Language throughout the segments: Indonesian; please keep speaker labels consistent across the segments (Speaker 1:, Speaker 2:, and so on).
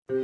Speaker 1: Hai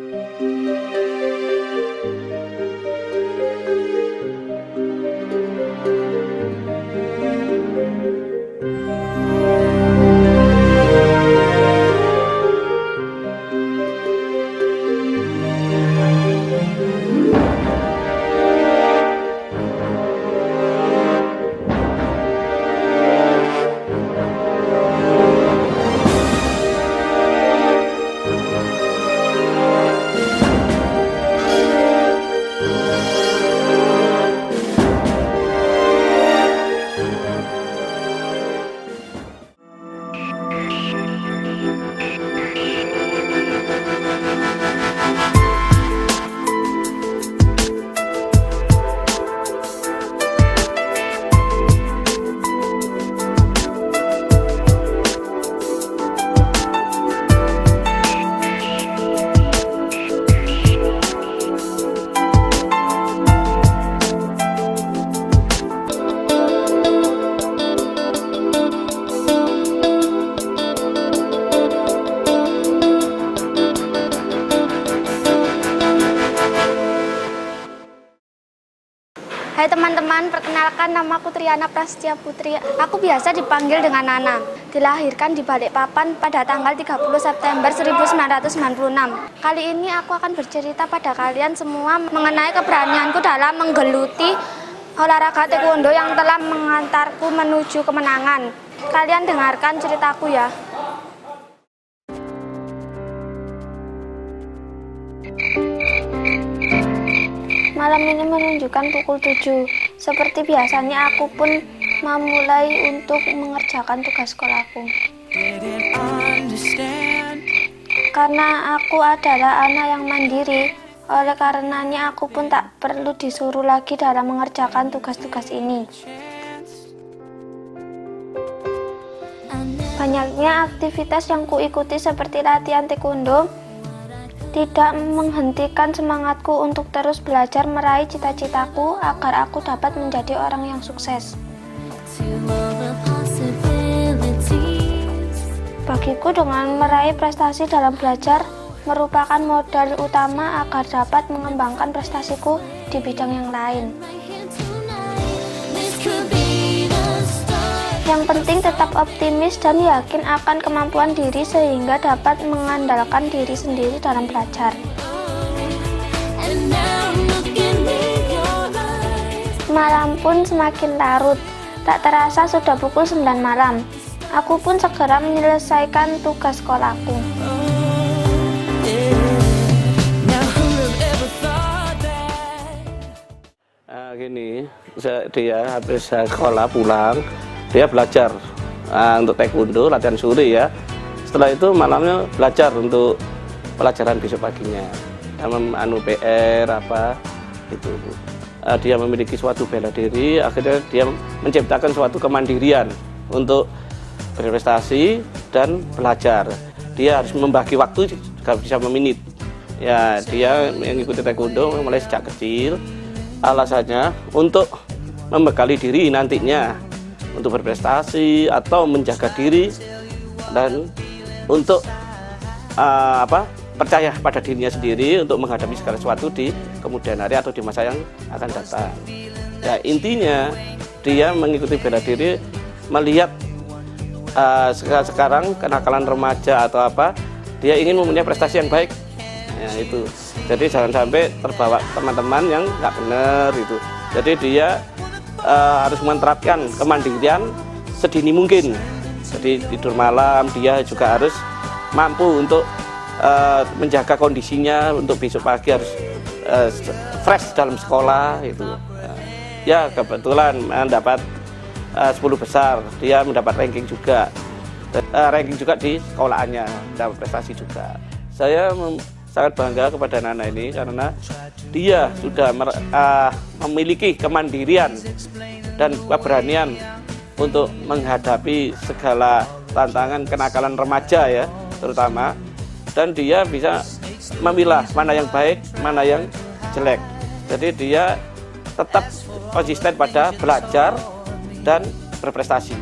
Speaker 1: teman-teman, perkenalkan namaku Triana Prasetya Putri. Aku biasa dipanggil dengan Nana. Dilahirkan di Balikpapan pada tanggal 30 September 1996. Kali ini aku akan bercerita pada kalian semua mengenai keberanianku dalam menggeluti olahraga taekwondo yang telah mengantarku menuju kemenangan. Kalian dengarkan ceritaku ya. Malam ini menunjukkan pukul 7. Seperti biasanya aku pun memulai untuk mengerjakan tugas sekolahku. Karena aku adalah anak yang mandiri, oleh karenanya aku pun tak perlu disuruh lagi dalam mengerjakan tugas-tugas ini. Banyaknya aktivitas yang kuikuti seperti latihan taekwondo tidak menghentikan semangatku untuk terus belajar meraih cita-citaku agar aku dapat menjadi orang yang sukses. Bagiku, dengan meraih prestasi dalam belajar merupakan modal utama agar dapat mengembangkan prestasiku di bidang yang lain. Yang penting tetap optimis dan yakin akan kemampuan diri sehingga dapat mengandalkan diri sendiri dalam belajar. Malam pun semakin larut, tak terasa sudah pukul 9 malam. Aku pun segera menyelesaikan tugas sekolahku.
Speaker 2: Gini, dia habis sekolah pulang, dia belajar untuk taekwondo, latihan sore ya. Setelah itu malamnya belajar untuk pelajaran besok paginya, PR apa itu. Dia memiliki suatu bela diri, akhirnya dia menciptakan suatu kemandirian untuk berprestasi dan belajar. Dia harus membagi waktu juga bisa meminit. Ya, dia mengikuti taekwondo mulai sejak kecil. Alasannya untuk membekali diri nantinya untuk berprestasi atau menjaga diri dan untuk percaya pada dirinya sendiri untuk menghadapi segala sesuatu di kemudian hari atau di masa yang akan datang. Ya, intinya dia mengikuti bela diri melihat sekarang kenakalan remaja atau apa, dia ingin mempunyai prestasi yang baik. Ya, itu. Jadi jangan sampai terbawa teman-teman yang nggak benar itu. Jadi dia harus menerapkan kemandirian sedini mungkin. Jadi tidur malam dia juga harus mampu untuk menjaga kondisinya untuk besok pagi harus fresh dalam sekolah itu. Ya kebetulan mendapat 10 besar, dia mendapat ranking juga di sekolahannya, mendapat prestasi juga. Saya sangat bangga kepada Nana ini karena dia sudah memiliki kemandirian dan keberanian untuk menghadapi segala tantangan kenakalan remaja ya terutama, dan dia bisa memilah mana yang baik, mana yang jelek. Jadi dia tetap konsisten pada belajar dan berprestasi.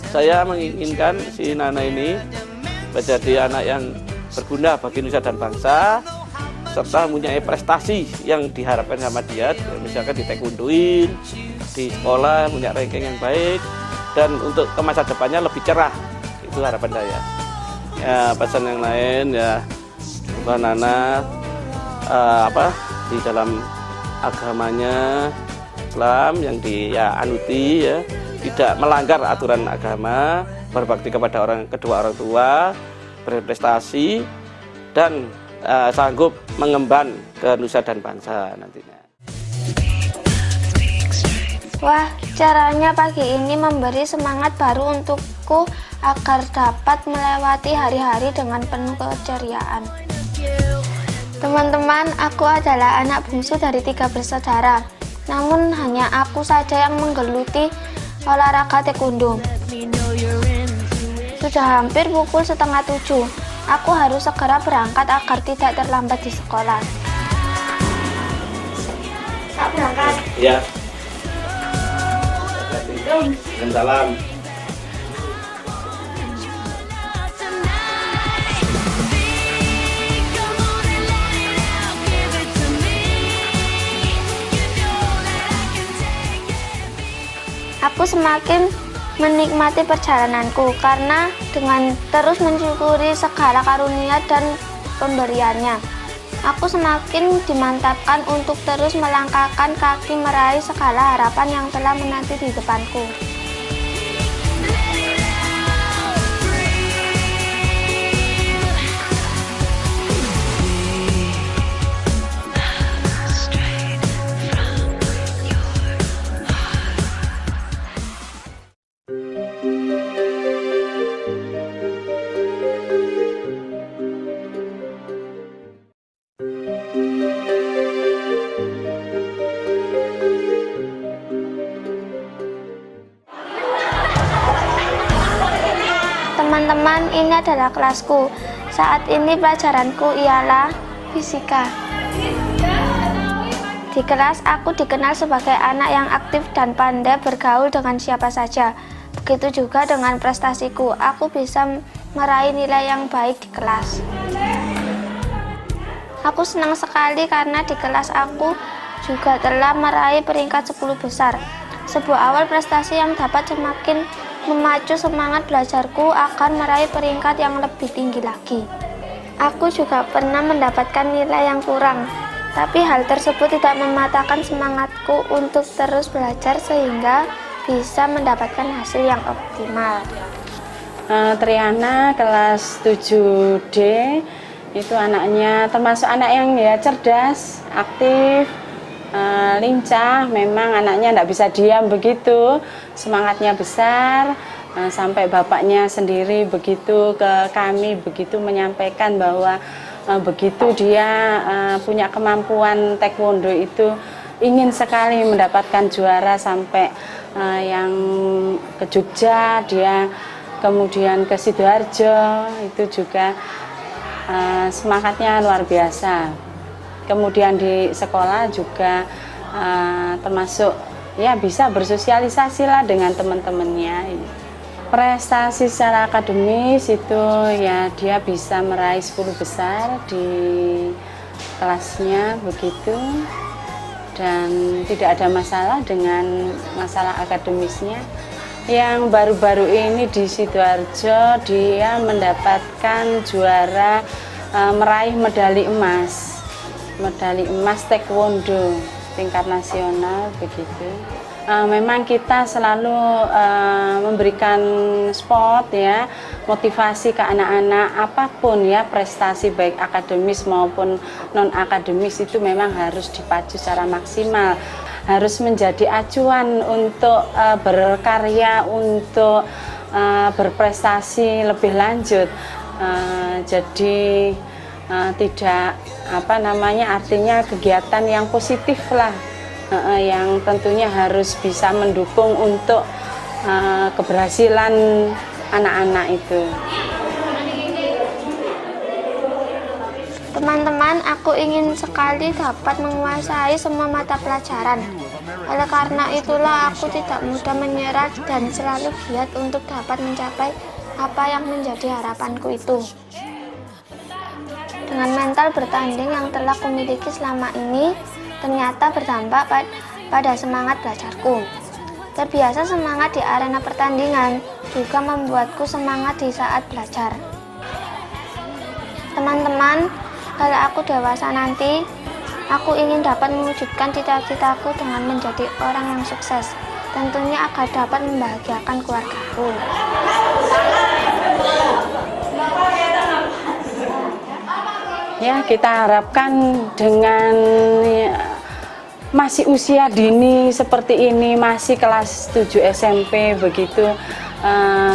Speaker 2: Saya menginginkan si Nana ini menjadi anak yang berguna bagi nusa dan bangsa, serta mempunyai prestasi yang diharapkan sama dia, misalkan di taekwondoin, di sekolah punya ranking yang baik, dan untuk ke masa depannya lebih cerah. Itu harapan saya. Ya, pesan yang lain ya, Mbak Nana di dalam agamanya Islam yang dianuti ya, tidak melanggar aturan agama, berbakti kepada kedua orang tua, berprestasi, dan sanggup mengemban ke nusa dan bangsa nantinya.
Speaker 1: Wah, caranya pagi ini memberi semangat baru untukku agar dapat melewati hari-hari dengan penuh keceriaan. Teman-teman, aku adalah anak bungsu dari 3 bersaudara. Namun hanya aku saja yang menggeluti olahraga taekwondo. Sudah hampir pukul 6:30. Aku harus segera berangkat agar tidak terlambat di sekolah. Saya berangkat.
Speaker 2: Iya. Salam.
Speaker 1: Aku semakin menikmati perjalananku karena dengan terus mensyukuri segala karunia dan pemberiannya, aku semakin dimantapkan untuk terus melangkahkan kaki meraih segala harapan yang telah menanti di depanku. Teman-teman, ini adalah kelasku. Saat ini pelajaranku ialah fisika. Di kelas, aku dikenal sebagai anak yang aktif dan pandai bergaul dengan siapa saja. Begitu juga dengan prestasiku, aku bisa meraih nilai yang baik di kelas. Aku senang sekali karena di kelas aku juga telah meraih peringkat 10 besar. Sebuah awal prestasi yang dapat semakin memacu semangat belajarku akan meraih peringkat yang lebih tinggi lagi. Aku juga pernah mendapatkan nilai yang kurang, tapi hal tersebut tidak mematahkan semangatku untuk terus belajar sehingga bisa mendapatkan hasil yang optimal.
Speaker 3: Triana kelas 7D itu anaknya termasuk anak yang ya cerdas, aktif, lincah. Memang anaknya tidak bisa diam begitu, semangatnya besar, sampai bapaknya sendiri begitu ke kami begitu menyampaikan bahwa begitu dia punya kemampuan taekwondo itu ingin sekali mendapatkan juara sampai yang ke Jogja, dia kemudian ke Sidoarjo, itu juga semangatnya luar biasa. Kemudian di sekolah juga termasuk ya bisa bersosialisasi lah dengan teman-temannya. Prestasi secara akademis itu ya dia bisa meraih 10 besar di kelasnya begitu, dan tidak ada masalah dengan masalah akademisnya. Yang baru-baru ini di Sidoarjo dia mendapatkan juara, meraih medali emas taekwondo tingkat nasional begitu. Memang kita selalu memberikan sport ya, motivasi ke anak-anak, apapun ya prestasi baik akademis maupun non akademis itu memang harus dipacu secara maksimal, harus menjadi acuan untuk berkarya, untuk berprestasi lebih lanjut. Jadi tidak artinya kegiatan yang positif lah, yang tentunya harus bisa mendukung untuk keberhasilan anak-anak itu.
Speaker 1: Teman-teman, aku ingin sekali dapat menguasai semua mata pelajaran. Oleh karena itulah aku tidak mudah menyerah dan selalu giat untuk dapat mencapai apa yang menjadi harapanku itu. Dengan mental bertanding yang telah kumiliki selama ini, ternyata berdampak pada semangat belajarku. Terbiasa semangat di arena pertandingan juga membuatku semangat di saat belajar. Teman-teman, kalau aku dewasa nanti, aku ingin dapat mewujudkan cita-citaku dengan menjadi orang yang sukses. Tentunya agar dapat membahagiakan keluargaku.
Speaker 3: Ya, kita harapkan dengan masih usia dini seperti ini, masih kelas 7 SMP begitu,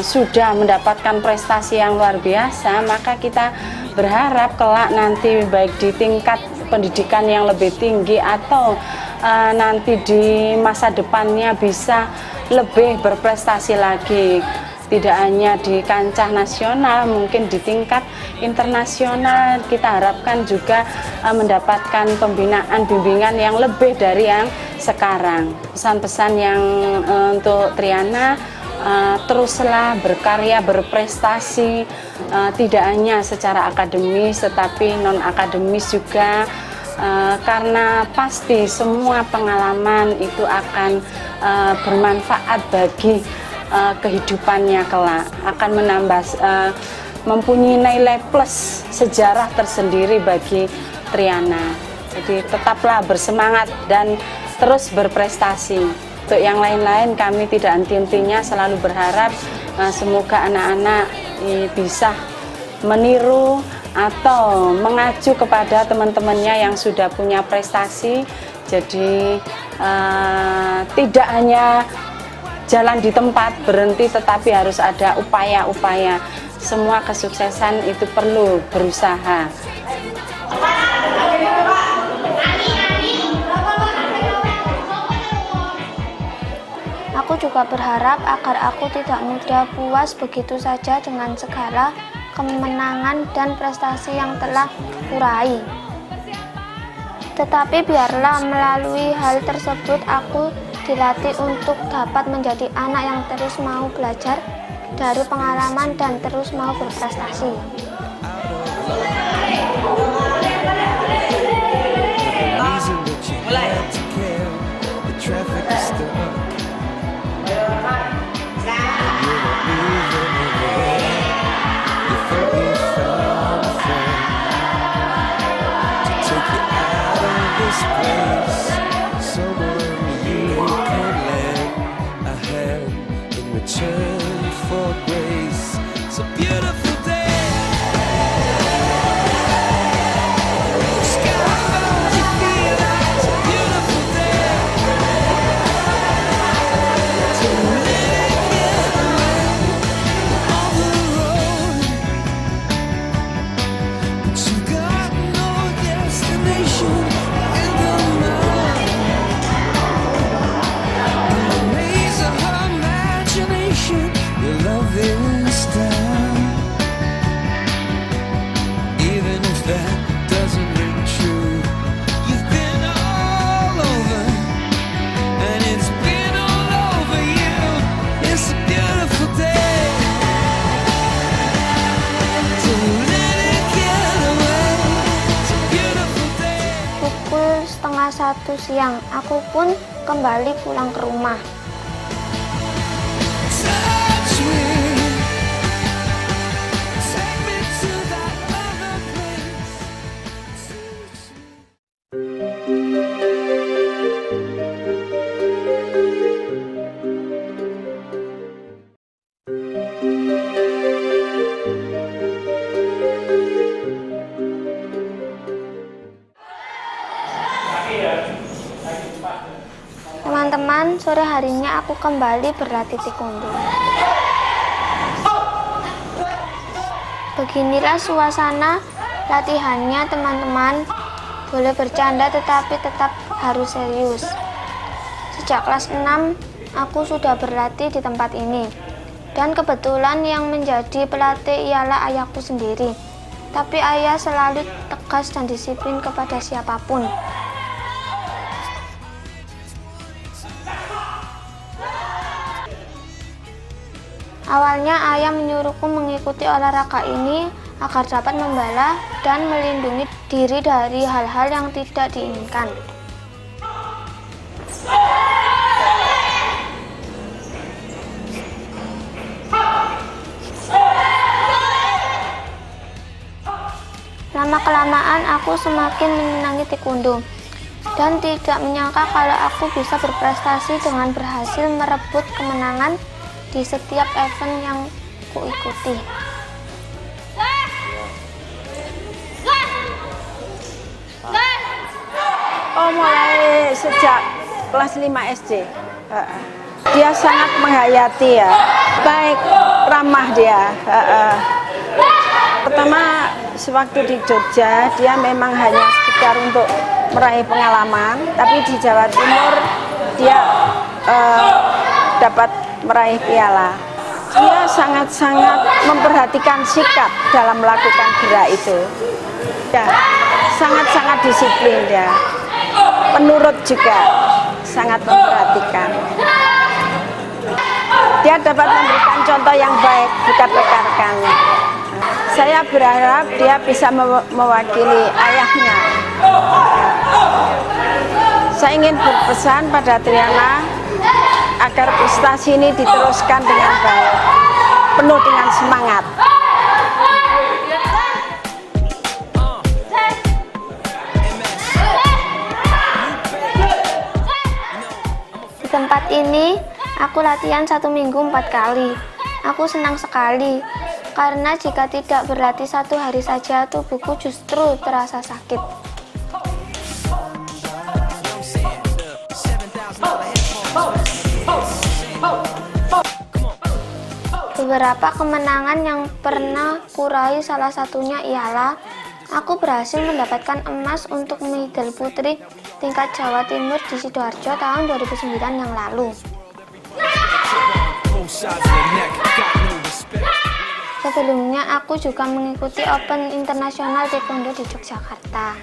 Speaker 3: sudah mendapatkan prestasi yang luar biasa, maka kita berharap kelak nanti baik di tingkat pendidikan yang lebih tinggi atau nanti di masa depannya bisa lebih berprestasi lagi. Tidak hanya di kancah nasional, mungkin di tingkat internasional kita harapkan juga mendapatkan pembinaan bimbingan yang lebih dari yang sekarang. Pesan-pesan yang untuk Triana, teruslah berkarya, berprestasi, tidak hanya secara akademis tetapi non akademis juga, karena pasti semua pengalaman itu akan bermanfaat bagi kehidupannya kelak, akan menambah mempunyai nilai plus sejarah tersendiri bagi Triana. Jadi tetaplah bersemangat dan terus berprestasi. Untuk yang lain-lain kami tidak henti-hentinya selalu berharap semoga anak-anak bisa meniru atau mengacu kepada teman-temannya yang sudah punya prestasi. Jadi tidak hanya jalan di tempat berhenti, tetapi harus ada upaya-upaya. Semua kesuksesan itu perlu berusaha.
Speaker 1: Aku juga berharap agar aku tidak mudah puas begitu saja dengan segala kemenangan dan prestasi yang telah kuraih. Tetapi biarlah melalui hal tersebut aku dilatih untuk dapat menjadi anak yang terus mau belajar dari pengalaman dan terus mau berprestasi. Pukul 1:30 siang, aku pun kembali pulang ke rumah. Teman-teman, sore harinya aku kembali berlatih taekwondo. Beginilah suasana latihannya, teman-teman. Boleh bercanda tetapi tetap harus serius. Sejak kelas 6, aku sudah berlatih di tempat ini. Dan kebetulan yang menjadi pelatih ialah ayahku sendiri. Tapi ayah selalu tegas dan disiplin kepada siapapun. Awalnya ayah menyuruhku mengikuti olahraga ini agar dapat membela dan melindungi diri dari hal-hal yang tidak diinginkan. Lama-kelamaan aku semakin menyenangi taekwondo dan tidak menyangka kalau aku bisa berprestasi dengan berhasil merebut kemenangan di setiap event yang kuikuti.
Speaker 3: Oh, mulai sejak kelas 5 SD. Dia sangat menghayati ya, baik, ramah dia. Pertama, sewaktu di Jogja, dia memang hanya sekedar untuk meraih pengalaman, tapi di Jawa Timur dia dapat meraih piala. Dia sangat-sangat memperhatikan sikap dalam melakukan gerak itu. Ya, sangat-sangat disiplin dia. Penurut juga, sangat memperhatikan. Dia dapat memberikan contoh yang baik buat rekan-rekannya. Saya berharap dia bisa mewakili ayahnya. Saya ingin berpesan pada Triana agar prestasi ini diteruskan dengan baik, penuh dengan semangat.
Speaker 1: Di tempat ini, aku latihan 1 minggu 4 kali. Aku senang sekali, karena jika tidak berlatih 1 hari saja, tubuhku justru terasa sakit. Beberapa kemenangan yang pernah kuraih salah satunya ialah aku berhasil mendapatkan emas untuk medal putri tingkat Jawa Timur di Sidoarjo tahun 2009 yang lalu. Sebelumnya aku juga mengikuti Open Internasional Taekwondo di Yogyakarta.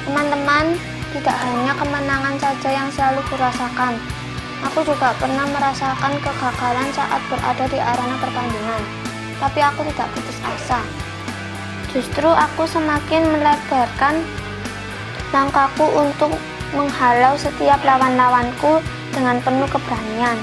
Speaker 1: Teman-teman, tidak hanya kemenangan saja yang selalu kurasakan. Aku juga pernah merasakan kegagalan saat berada di arena pertandingan. Tapi aku tidak putus asa. Justru aku semakin melebarkan langkahku untuk menghalau setiap lawan-lawanku dengan penuh keberanian.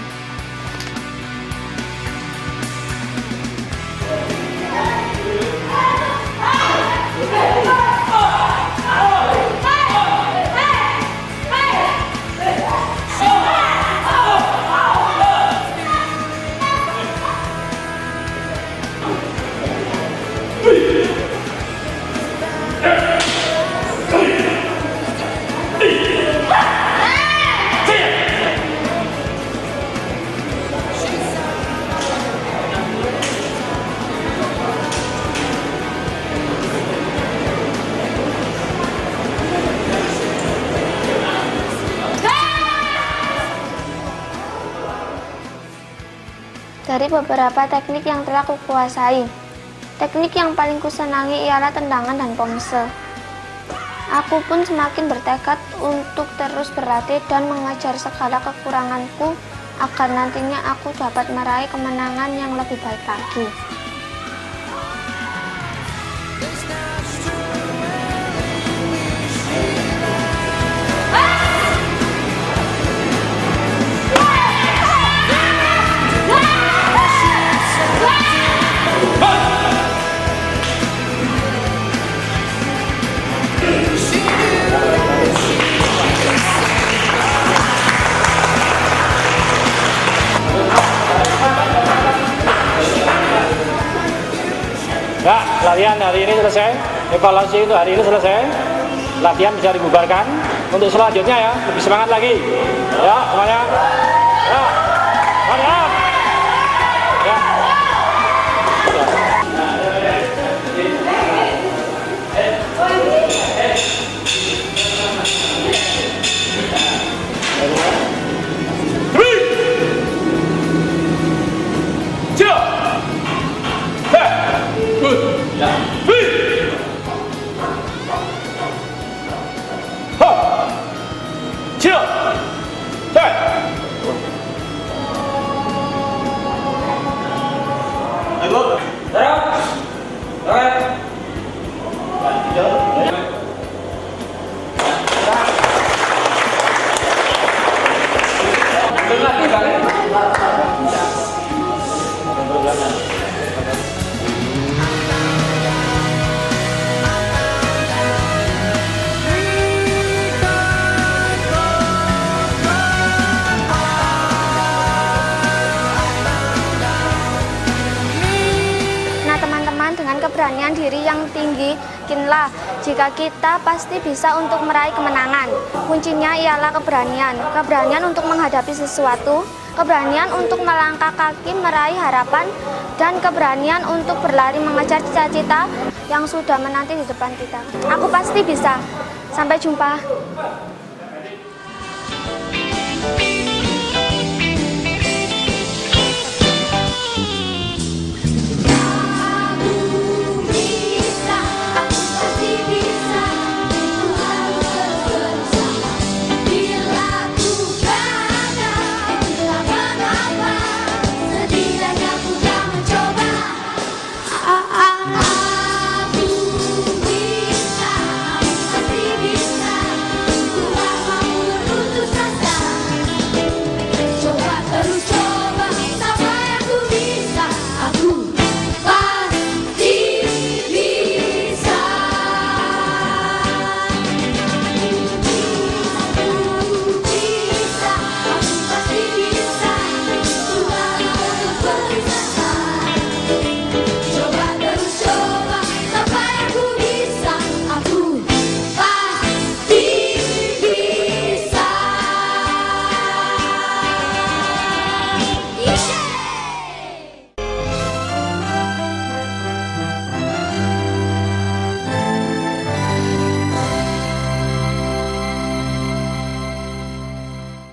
Speaker 1: Dari beberapa teknik yang telah kukuasai, teknik yang paling kusenangi ialah tendangan dan pomse. Aku pun semakin bertekad untuk terus berlatih dan mengejar segala kekuranganku agar nantinya aku dapat meraih kemenangan yang lebih baik lagi.
Speaker 4: Ya, latihan hari ini selesai, evaluasi itu hari ini selesai, latihan bisa dibubarkan. Untuk selanjutnya ya, lebih semangat lagi. Ya, semuanya. Ya, mantap. Ya.
Speaker 1: yakinlah jika kita pasti bisa untuk meraih kemenangan. Kuncinya ialah keberanian. Keberanian untuk menghadapi sesuatu, keberanian untuk melangkah kaki meraih harapan, dan keberanian untuk berlari mengejar cita-cita yang sudah menanti di depan kita. Aku pasti bisa. Sampai jumpa.